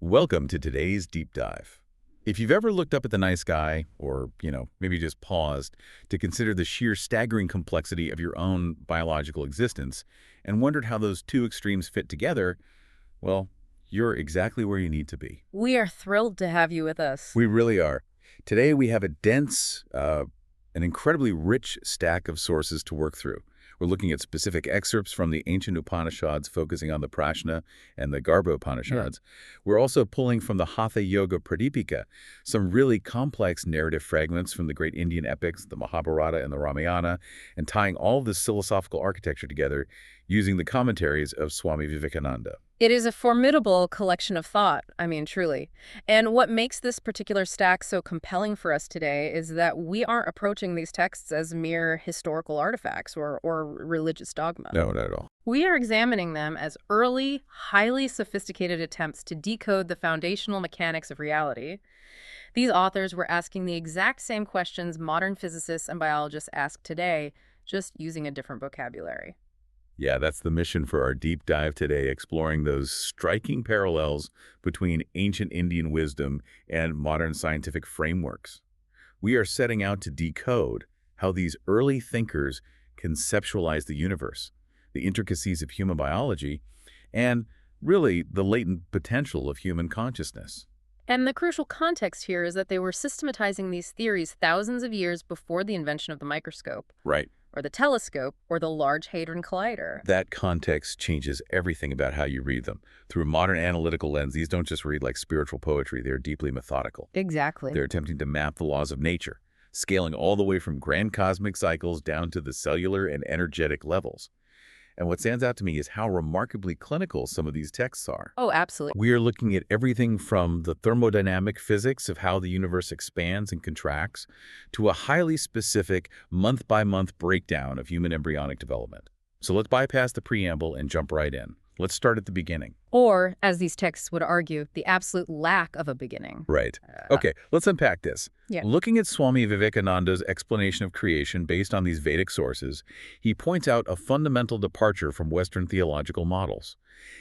Welcome to today's deep dive. If you've ever looked up at the night sky, or, maybe just paused to consider the sheer staggering complexity of your own biological existence and wondered how those two extremes fit together, well, you're exactly where you need to be. We are thrilled to have you with us. We really are. Today we have a dense, an incredibly rich stack of sources to work through. We're looking at specific excerpts from the ancient Upanishads focusing on the Prana and the Garbha Upanishads. We're also pulling from the Hatha Yoga Pradipika, some really complex narrative fragments from the great Indian epics, the Mahabharata and the Ramayana, and tying all this philosophical architecture together using the commentaries of Swami Vivekananda. It is a formidable collection of thought, truly. And what makes this particular stack so compelling for us today is that we aren't approaching these texts as mere historical artifacts or religious dogma. No, not at all. We are examining them as early, highly sophisticated attempts to decode the foundational mechanics of reality. These authors were asking the exact same questions modern physicists and biologists ask today, just using a different vocabulary. Yeah, that's the mission for our deep dive today, exploring those striking parallels between ancient Indian wisdom and modern scientific frameworks. We are setting out to decode how these early thinkers conceptualized the universe, the intricacies of human biology, and really the latent potential of human consciousness. And the crucial context here is that they were systematizing these theories thousands of years before the invention of the microscope. Right. Or the telescope, or the Large Hadron Collider. That context changes everything about how you read them. Through a modern analytical lens, these don't just read like spiritual poetry, they're deeply methodical. Exactly. They're attempting to map the laws of nature, scaling all the way from grand cosmic cycles down to the cellular and energetic levels. And what stands out to me is how remarkably clinical some of these texts are. Oh, absolutely. We are looking at everything from the thermodynamic physics of how the universe expands and contracts to a highly specific month-by-month breakdown of human embryonic development. So let's bypass the preamble and jump right in. Let's start at the beginning. Or, as these texts would argue, the absolute lack of a beginning. Right. Okay, let's unpack this. Yeah. Looking at Swami Vivekananda's explanation of creation based on these Vedic sources, he points out a fundamental departure from Western theological models.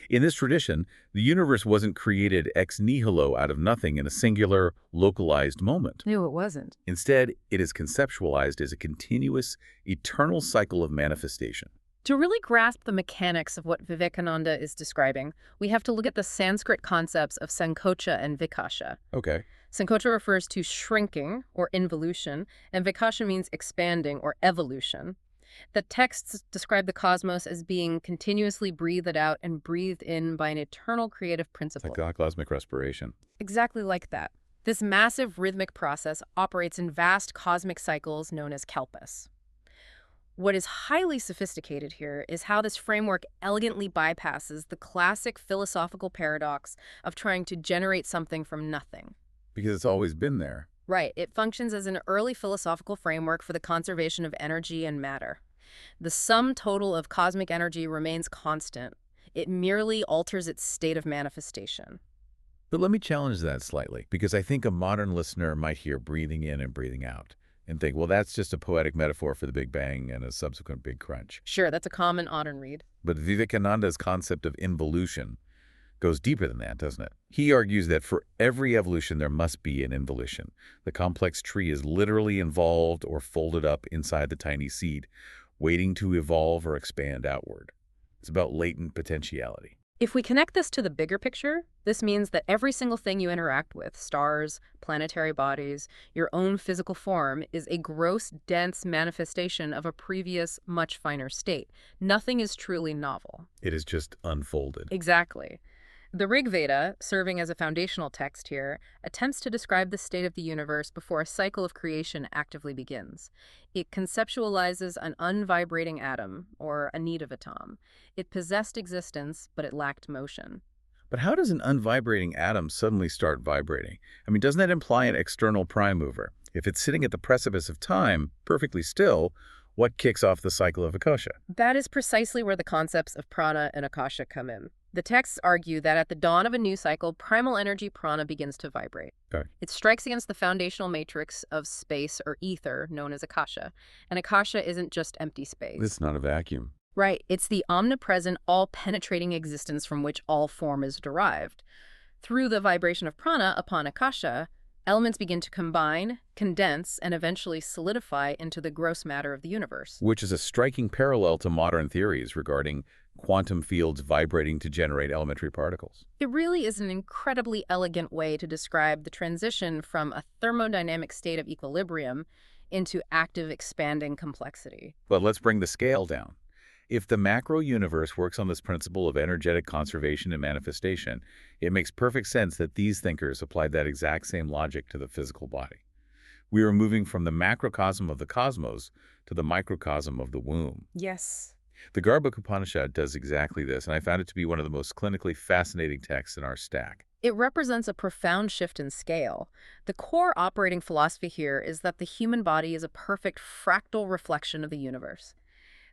In this tradition, the universe wasn't created ex nihilo out of nothing in a singular, localized moment. No, it wasn't. Instead, it is conceptualized as a continuous, eternal cycle of manifestation. To really grasp the mechanics of what Vivekananda is describing, we have to look at the Sanskrit concepts of Sankocha and Vikasha. Okay. Sankocha refers to shrinking, or involution, and Vikasha means expanding, or evolution. The texts describe the cosmos as being continuously breathed out and breathed in by an eternal creative principle. Like cosmic respiration. Exactly like that. This massive rhythmic process operates in vast cosmic cycles known as kalpas. What is highly sophisticated here is how this framework elegantly bypasses the classic philosophical paradox of trying to generate something from nothing. Because it's always been there. Right. It functions as an early philosophical framework for the conservation of energy and matter. The sum total of cosmic energy remains constant. It merely alters its state of manifestation. But let me challenge that slightly, because I think a modern listener might hear breathing in and breathing out and think, well, that's just a poetic metaphor for the Big Bang and a subsequent Big Crunch. Sure, that's a common modern read. But Vivekananda's concept of involution goes deeper than that, doesn't it? He argues that for every evolution, there must be an involution. The complex tree is literally involved or folded up inside the tiny seed, waiting to evolve or expand outward. It's about latent potentiality. If we connect this to the bigger picture, this means that every single thing you interact with, stars, planetary bodies, your own physical form, is a gross, dense manifestation of a previous, much finer state. Nothing is truly novel. It is just unfolded. Exactly. The Rig Veda, serving as a foundational text here, attempts to describe the state of the universe before a cycle of creation actively begins. It conceptualizes an unvibrating atom, or a atom. It possessed existence, but it lacked motion. But how does an unvibrating atom suddenly start vibrating? Doesn't that imply an external prime mover? If it's sitting at the precipice of time, perfectly still, what kicks off the cycle of Akasha? That is precisely where the concepts of Prana and Akasha come in. The texts argue that at the dawn of a new cycle, primal energy prana begins to vibrate. Okay. It strikes against the foundational matrix of space or ether known as Akasha. And Akasha isn't just empty space. It's not a vacuum. Right. It's the omnipresent, all-penetrating existence from which all form is derived. Through the vibration of prana upon Akasha, elements begin to combine, condense, and eventually solidify into the gross matter of the universe. Which is a striking parallel to modern theories regarding quantum fields vibrating to generate elementary particles. It really is an incredibly elegant way to describe the transition from a thermodynamic state of equilibrium into active expanding complexity. But let's bring the scale down. If the macro universe works on this principle of energetic conservation and manifestation, it makes perfect sense that these thinkers applied that exact same logic to the physical body. We are moving from the macrocosm of the cosmos to the microcosm of the womb. Yes. The Garbha Upanishad does exactly this, and I found it to be one of the most clinically fascinating texts in our stack. It represents a profound shift in scale. The core operating philosophy here is that the human body is a perfect fractal reflection of the universe.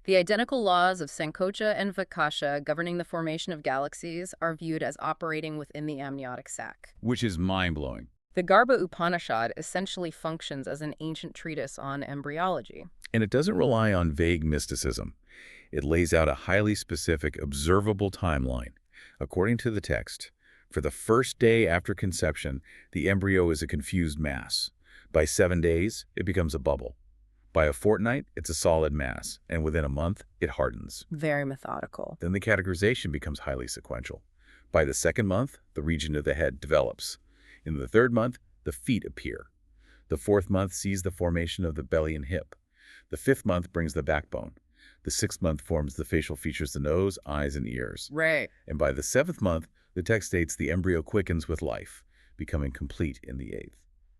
The identical laws of Sankocha and Vakasha governing the formation of galaxies are viewed as operating within the amniotic sac. Which is mind-blowing. The Garbha Upanishad essentially functions as an ancient treatise on embryology. And it doesn't rely on vague mysticism. It lays out a highly specific, observable timeline. According to the text, for the first day after conception, the embryo is a confused mass. By 7 days, it becomes a bubble. By a fortnight, it's a solid mass, and within a month, it hardens. Very methodical. Then the categorization becomes highly sequential. By the 2nd month, the region of the head develops. In the 3rd month, the feet appear. The 4th month sees the formation of the belly and hip. The 5th month brings the backbone. The 6th month forms the facial features, the nose, eyes, and ears. Right. And by the 7th month, the text states the embryo quickens with life, becoming complete in the 8th.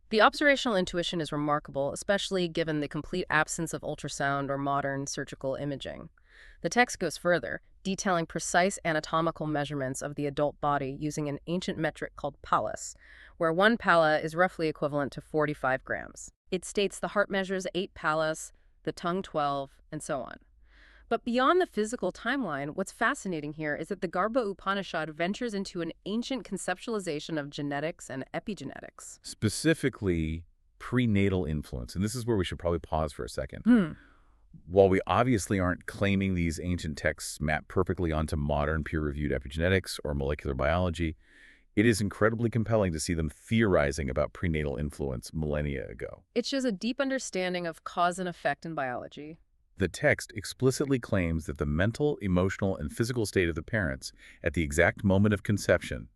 The observational intuition is remarkable, especially given the complete absence of ultrasound or modern surgical imaging. The text goes further, detailing precise anatomical measurements of the adult body using an ancient metric called pallas, where 1 palla is roughly equivalent to 45 grams. It states the heart measures 8 pallas, the tongue 12, and so on. But beyond the physical timeline, what's fascinating here is that the Garbha Upanishad ventures into an ancient conceptualization of genetics and epigenetics. Specifically, prenatal influence. And this is where we should probably pause for a second. While we obviously aren't claiming these ancient texts map perfectly onto modern peer-reviewed epigenetics or molecular biology, it is incredibly compelling to see them theorizing about prenatal influence millennia ago. It shows a deep understanding of cause and effect in biology. The text explicitly claims that the mental, emotional, and physical state of the parents at the exact moment of conception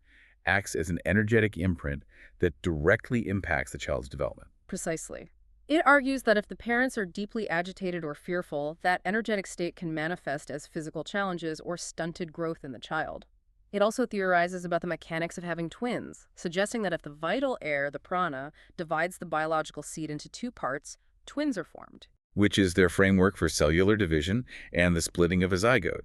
acts as an energetic imprint that directly impacts the child's development. Precisely. It argues that if the parents are deeply agitated or fearful, that energetic state can manifest as physical challenges or stunted growth in the child. It also theorizes about the mechanics of having twins, suggesting that if the vital air, the prana, divides the biological seed into 2 parts, twins are formed. Which is their framework for cellular division and the splitting of a zygote.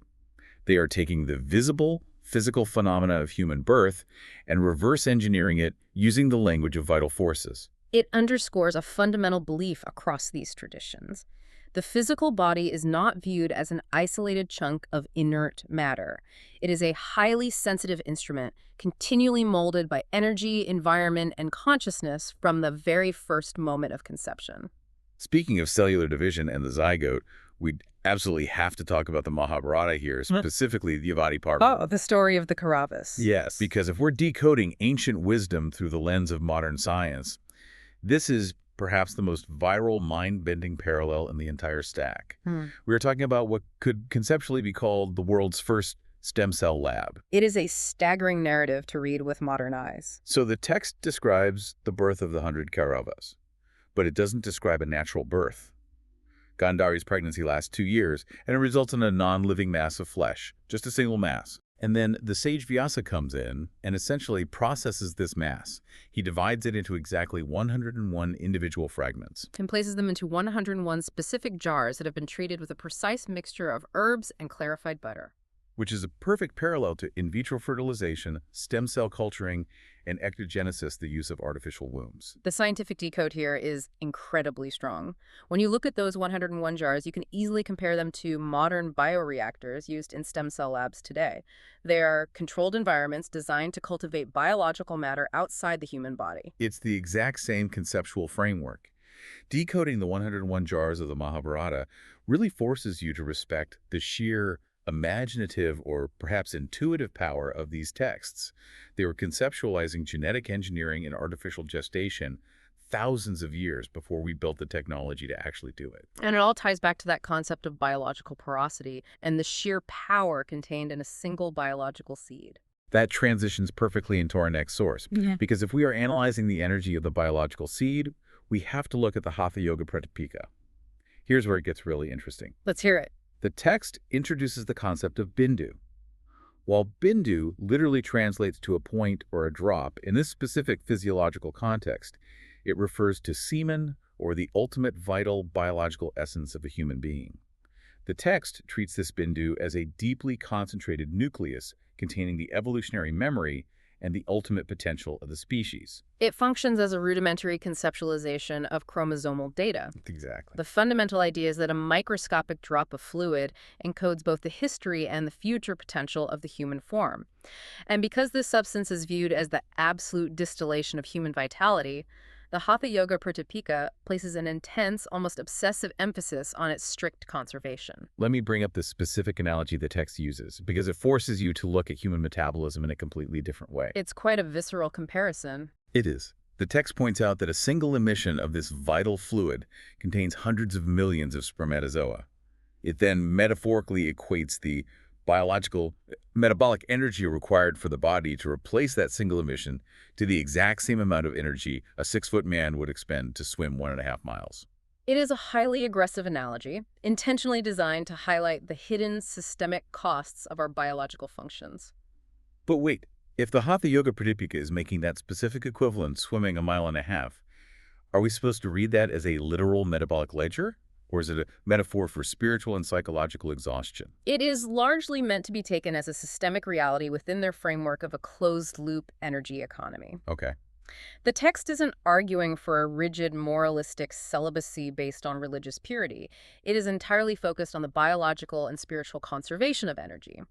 They are taking the visible, physical phenomena of human birth and reverse engineering it using the language of vital forces. It underscores a fundamental belief across these traditions. The physical body is not viewed as an isolated chunk of inert matter. It is a highly sensitive instrument, continually molded by energy, environment, and consciousness from the very first moment of conception. Speaking of cellular division and the zygote, we absolutely have to talk about the Mahabharata here, specifically the Yavati part. Oh, the story of the Kauravas. Yes, because if we're decoding ancient wisdom through the lens of modern science, this is perhaps the most viral, mind-bending parallel in the entire stack. We are talking about what could conceptually be called the world's first stem cell lab. It is a staggering narrative to read with modern eyes. So the text describes the birth of the 100 Kauravas, but it doesn't describe a natural birth. Gandhari's pregnancy lasts 2 years, and it results in a non-living mass of flesh, just a single mass. And then the sage Vyasa comes in and essentially processes this mass. He divides it into exactly 101 individual fragments. And places them into 101 specific jars that have been treated with a precise mixture of herbs and clarified butter. Which is a perfect parallel to in vitro fertilization, stem cell culturing, and ectogenesis, the use of artificial wombs. The scientific decode here is incredibly strong. When you look at those 101 jars, you can easily compare them to modern bioreactors used in stem cell labs today. They are controlled environments designed to cultivate biological matter outside the human body. It's the exact same conceptual framework. Decoding the 101 jars of the Mahabharata really forces you to respect the sheer imaginative or perhaps intuitive power of these texts. They were conceptualizing genetic engineering and artificial gestation thousands of years before we built the technology to actually do it. And it all ties back to that concept of biological porosity and the sheer power contained in a single biological seed. That transitions perfectly into our next source, because if we are analyzing the energy of the biological seed, we have to look at the Hatha Yoga Pradipika. Here's where it gets really interesting. Let's hear it. The text introduces the concept of bindu. While bindu literally translates to a point or a drop, in this specific physiological context, it refers to semen or the ultimate vital biological essence of a human being. The text treats this bindu as a deeply concentrated nucleus containing the evolutionary memory and the ultimate potential of the species. It functions as a rudimentary conceptualization of chromosomal data. Exactly. The fundamental idea is that a microscopic drop of fluid encodes both the history and the future potential of the human form. And because this substance is viewed as the absolute distillation of human vitality, the Hatha Yoga Pradipika places an intense, almost obsessive emphasis on its strict conservation. Let me bring up the specific analogy the text uses, because it forces you to look at human metabolism in a completely different way. It's quite a visceral comparison. It is. The text points out that a single emission of this vital fluid contains hundreds of millions of spermatozoa. It then metaphorically equates the metabolic energy required for the body to replace that single emission to the exact same amount of energy a 6-foot man would expend to swim 1.5 miles. It is a highly aggressive analogy, intentionally designed to highlight the hidden systemic costs of our biological functions. But wait, if the Hatha Yoga Pradipika is making that specific equivalent swimming 1.5 miles, are we supposed to read that as a literal metabolic ledger? Or is it a metaphor for spiritual and psychological exhaustion? It is largely meant to be taken as a systemic reality within their framework of a closed-loop energy economy. Okay. The text isn't arguing for a rigid moralistic celibacy based on religious purity. It is entirely focused on the biological and spiritual conservation of energy.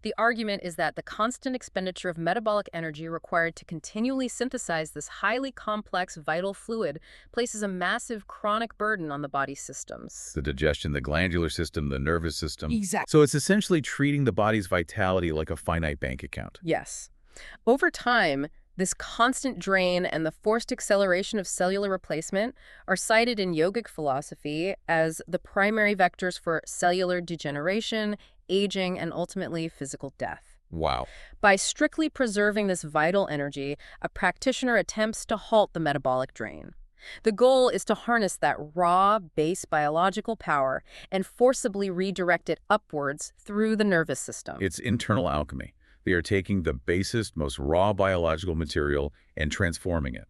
The argument is that the constant expenditure of metabolic energy required to continually synthesize this highly complex vital fluid places a massive chronic burden on the body's systems. The digestion, the glandular system, the nervous system. Exactly. So it's essentially treating the body's vitality like a finite bank account. Yes. Over time, this constant drain and the forced acceleration of cellular replacement are cited in yogic philosophy as the primary vectors for cellular degeneration, aging, and ultimately physical death. Wow. By strictly preserving this vital energy, a practitioner attempts to halt the metabolic drain. The goal is to harness that raw, base biological power and forcibly redirect it upwards through the nervous system. It's internal alchemy. They are taking the basest, most raw biological material and transforming it.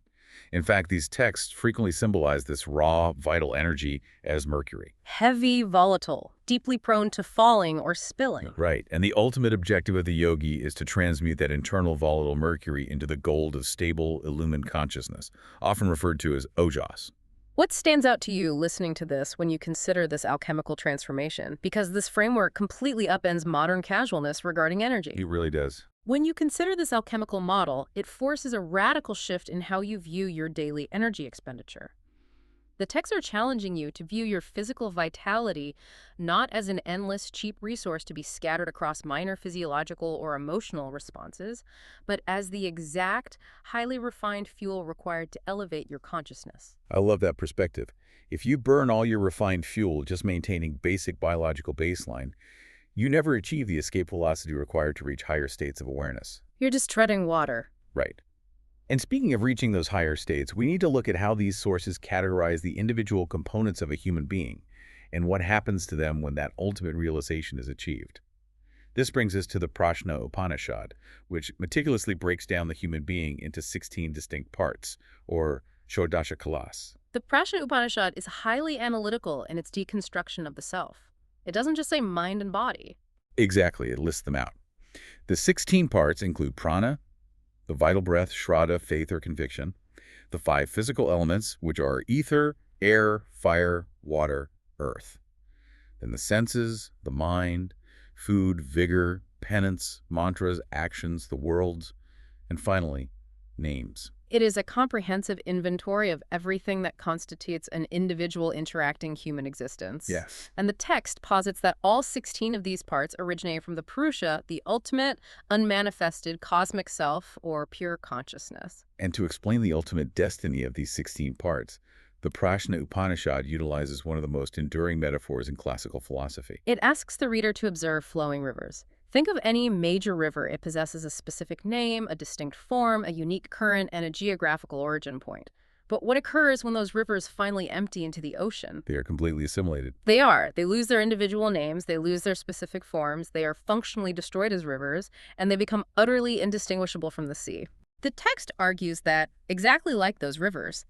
In fact, these texts frequently symbolize this raw, vital energy as Mercury. Heavy, volatile, deeply prone to falling or spilling. Right, and the ultimate objective of the yogi is to transmute that internal volatile Mercury into the gold of stable, illumined consciousness, often referred to as ojas. What stands out to you listening to this when you consider this alchemical transformation? Because this framework completely upends modern casualness regarding energy. It really does. When you consider this alchemical model, it forces a radical shift in how you view your daily energy expenditure. The texts are challenging you to view your physical vitality not as an endless, cheap resource to be scattered across minor physiological or emotional responses, but as the exact, highly refined fuel required to elevate your consciousness. I love that perspective. If you burn all your refined fuel just maintaining basic biological baseline, you never achieve the escape velocity required to reach higher states of awareness. You're just treading water. Right. And speaking of reaching those higher states, we need to look at how these sources categorize the individual components of a human being and what happens to them when that ultimate realization is achieved. This brings us to the Prana Upanishad, which meticulously breaks down the human being into 16 distinct parts, or Shodasha Kalas. The Prana Upanishad is highly analytical in its deconstruction of the self. It doesn't just say mind and body. Exactly, it lists them out. The 16 parts include prana, the vital breath, shraddha, faith or conviction, the 5 physical elements, which are ether, air, fire, water, earth. Then the senses, the mind, food, vigor, penance, mantras, actions, the worlds, and finally, names. It is a comprehensive inventory of everything that constitutes an individual interacting human existence. Yes. And the text posits that all 16 of these parts originate from the Purusha, the ultimate, unmanifested cosmic self, or pure consciousness. And to explain the ultimate destiny of these 16 parts, the Prana Upanishad utilizes one of the most enduring metaphors in classical philosophy. It asks the reader to observe flowing rivers. Think of any major river. It possesses a specific name, a distinct form, a unique current, and a geographical origin point. But what occurs when those rivers finally empty into the ocean? They are completely assimilated. They are. They lose their individual names, they lose their specific forms, they are functionally destroyed as rivers, and they become utterly indistinguishable from the sea. The text argues that, exactly like those rivers,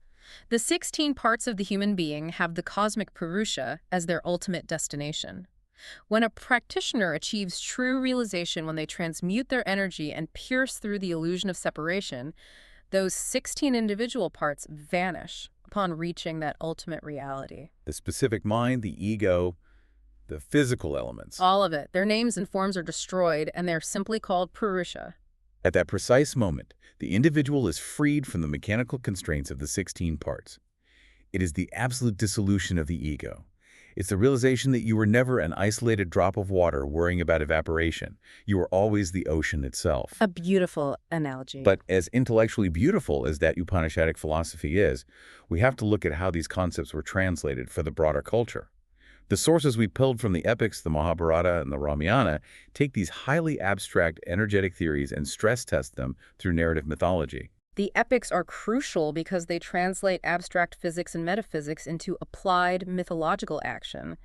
the 16 parts of the human being have the cosmic Purusha as their ultimate destination. When a practitioner achieves true realization, when they transmute their energy and pierce through the illusion of separation, those 16 individual parts vanish upon reaching that ultimate reality. The specific mind, the ego, the physical elements. All of it. Their names and forms are destroyed, and they're simply called Purusha. At that precise moment, the individual is freed from the mechanical constraints of the 16 parts. It is the absolute dissolution of the ego. It's the realization that you were never an isolated drop of water worrying about evaporation. You were always the ocean itself. A beautiful analogy. But as intellectually beautiful as that Upanishadic philosophy is, we have to look at how these concepts were translated for the broader culture. The sources we pulled from the epics, the Mahabharata and the Ramayana, take these highly abstract energetic theories and stress test them through narrative mythology. The epics are crucial because they translate abstract physics and metaphysics into applied mythological action.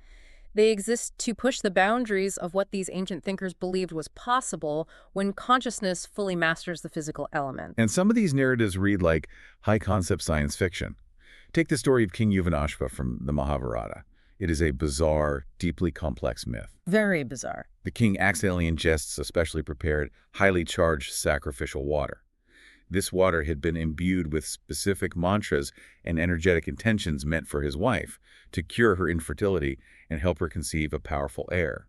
They exist to push the boundaries of what these ancient thinkers believed was possible when consciousness fully masters the physical element. And some of these narratives read like high-concept science fiction. Take the story of King Yuvanashva from the Mahabharata. It is a bizarre, deeply complex myth. Very bizarre. The king accidentally ingests a specially prepared, highly charged sacrificial water. This water had been imbued with specific mantras and energetic intentions meant for his wife to cure her infertility and help her conceive a powerful heir.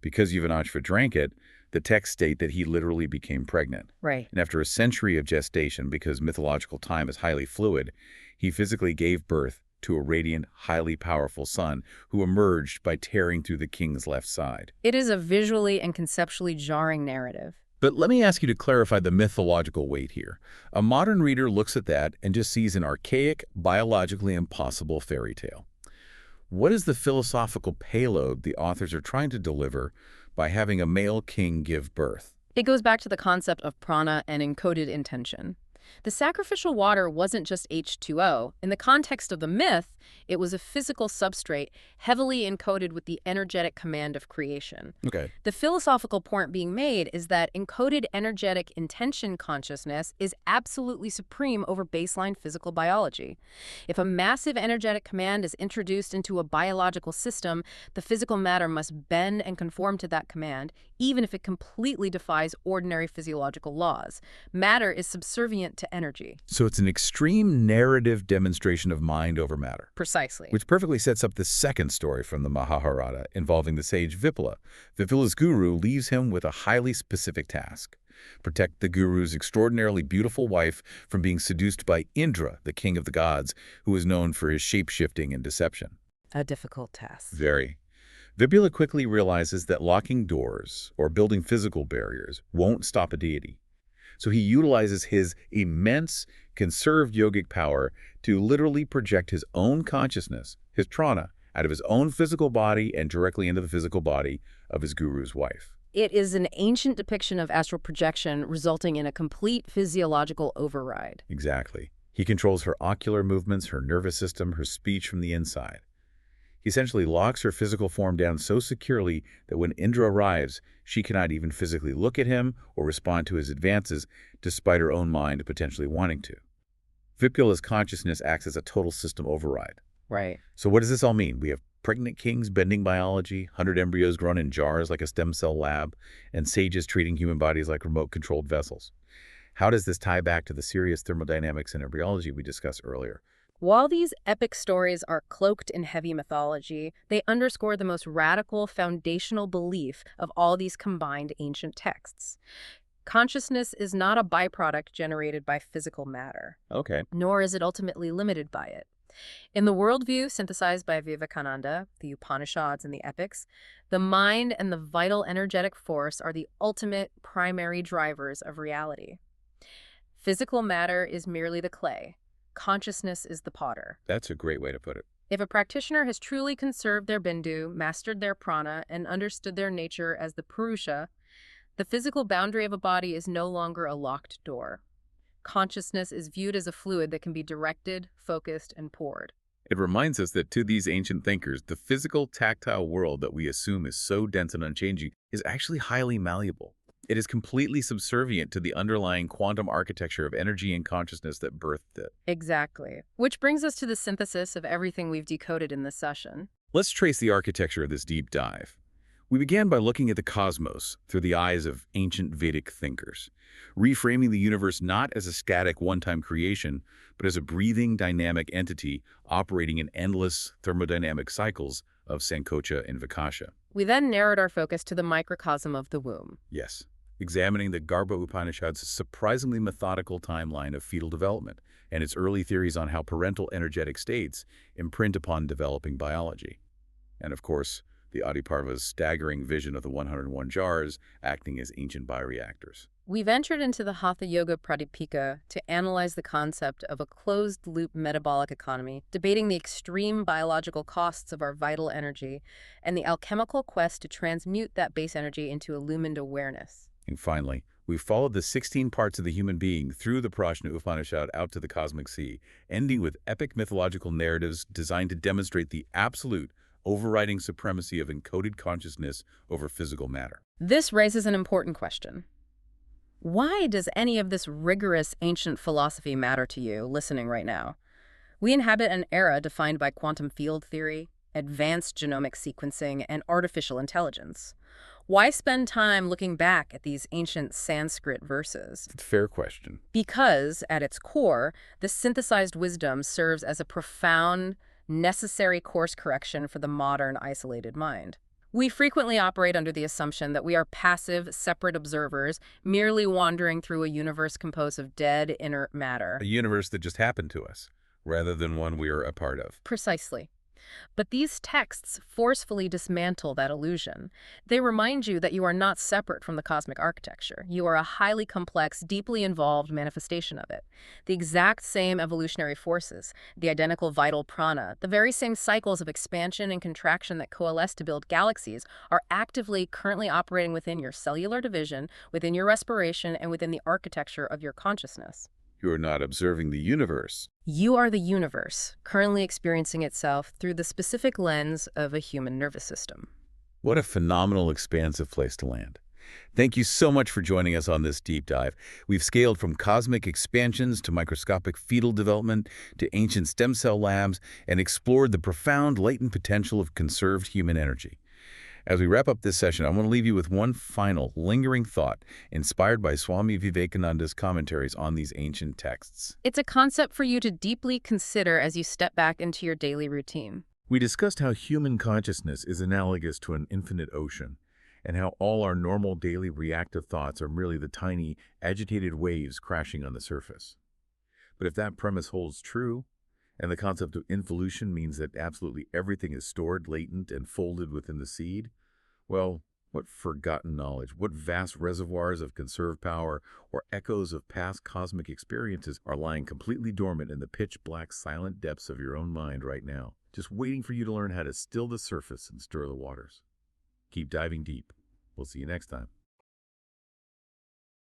Because Yuvanashva drank it, the texts state that he literally became pregnant. Right. And after a century of gestation, because mythological time is highly fluid, he physically gave birth to a radiant, highly powerful son who emerged by tearing through the king's left side. It is a visually and conceptually jarring narrative. But let me ask you to clarify the mythological weight here. A modern reader looks at that and just sees an archaic, biologically impossible fairy tale. What is the philosophical payload the authors are trying to deliver by having a male king give birth? It goes back to the concept of prana and encoded intention. The sacrificial water wasn't just H2O. In the context of the myth, it was a physical substrate heavily encoded with the energetic command of creation. Okay. The philosophical point being made is that encoded energetic intention consciousness is absolutely supreme over baseline physical biology. If a massive energetic command is introduced into a biological system, the physical matter must bend and conform to that command, even if it completely defies ordinary physiological laws. Matter is subservient to energy. So it's an extreme narrative demonstration of mind over matter. Precisely. Which perfectly sets up the second story from the Mahabharata involving the sage Vipula. Vipula's guru leaves him with a highly specific task: protect the guru's extraordinarily beautiful wife from being seduced by Indra, the king of the gods, who is known for his shape-shifting and deception. A difficult task. Very. Vipula quickly realizes that locking doors or building physical barriers won't stop a deity. So he utilizes his immense, conserved yogic power to literally project his own consciousness, his prana, out of his own physical body and directly into the physical body of his guru's wife. It is an ancient depiction of astral projection resulting in a complete physiological override. Exactly. He controls her ocular movements, her nervous system, her speech from the inside. He essentially locks her physical form down so securely that when Indra arrives, she cannot even physically look at him or respond to his advances, despite her own mind potentially wanting to. Vipula's consciousness acts as a total system override. Right. So what does this all mean? We have pregnant kings bending biology, 100 embryos grown in jars like a stem cell lab, and sages treating human bodies like remote-controlled vessels. How does this tie back to the serious thermodynamics and embryology we discussed earlier? While these epic stories are cloaked in heavy mythology, they underscore the most radical foundational belief of all these combined ancient texts. Consciousness is not a byproduct generated by physical matter, Okay. nor is it ultimately limited by it. In the worldview synthesized by Vivekananda, the Upanishads and the Epics, the mind and the vital energetic force are the ultimate primary drivers of reality. Physical matter is merely the clay. Consciousness is the potter. That's a great way to put it. If a practitioner has truly conserved their bindu, mastered their prana, and understood their nature as the purusha, the physical boundary of a body is no longer a locked door. Consciousness is viewed as a fluid that can be directed, focused, and poured. It reminds us that to these ancient thinkers, the physical, tactile world that we assume is so dense and unchanging is actually highly malleable. It is completely subservient to the underlying quantum architecture of energy and consciousness that birthed it. Exactly. Which brings us to the synthesis of everything we've decoded in this session. Let's trace the architecture of this deep dive. We began by looking at the cosmos through the eyes of ancient Vedic thinkers, reframing the universe not as a static one-time creation, but as a breathing, dynamic entity operating in endless thermodynamic cycles of Sankocha and Vikasha. We then narrowed our focus to the microcosm of the womb. Yes, examining the Garbha Upanishad's surprisingly methodical timeline of fetal development and its early theories on how parental energetic states imprint upon developing biology. And of course, the Adiparva's staggering vision of the 101 jars acting as ancient bioreactors. We ventured into the Hatha Yoga Pradipika to analyze the concept of a closed-loop metabolic economy, debating the extreme biological costs of our vital energy and the alchemical quest to transmute that base energy into illumined awareness. And finally, we followed the 16 parts of the human being through the Prana Upanishad out to the cosmic sea, ending with epic mythological narratives designed to demonstrate the absolute, overriding supremacy of encoded consciousness over physical matter. This raises an important question. Why does any of this rigorous ancient philosophy matter to you listening right now? We inhabit an era defined by quantum field theory, advanced genomic sequencing, and artificial intelligence. Why spend time looking back at these ancient Sanskrit verses? It's a fair question. Because, at its core, the synthesized wisdom serves as a profound, necessary course correction for the modern, isolated mind. We frequently operate under the assumption that we are passive, separate observers, merely wandering through a universe composed of dead, inert matter. A universe that just happened to us, rather than one we are a part of. Precisely. But these texts forcefully dismantle that illusion. They remind you that you are not separate from the cosmic architecture. You are a highly complex, deeply involved manifestation of it. The exact same evolutionary forces, the identical vital prana, the very same cycles of expansion and contraction that coalesce to build galaxies are actively currently operating within your cellular division, within your respiration, and within the architecture of your consciousness. You are not observing the universe. You are the universe, currently experiencing itself through the specific lens of a human nervous system. What a phenomenal, expansive place to land. Thank you so much for joining us on this deep dive. We've scaled from cosmic expansions to microscopic fetal development to ancient stem cell labs and explored the profound latent potential of conserved human energy. As we wrap up this session, I want to leave you with one final, lingering thought inspired by Swami Vivekananda's commentaries on these ancient texts. It's a concept for you to deeply consider as you step back into your daily routine. We discussed how human consciousness is analogous to an infinite ocean, and how all our normal daily reactive thoughts are merely the tiny, agitated waves crashing on the surface. But if that premise holds true, and the concept of involution means that absolutely everything is stored, latent, and folded within the seed, well, what forgotten knowledge, what vast reservoirs of conserved power or echoes of past cosmic experiences are lying completely dormant in the pitch-black silent depths of your own mind right now, just waiting for you to learn how to still the surface and stir the waters. Keep diving deep. We'll see you next time.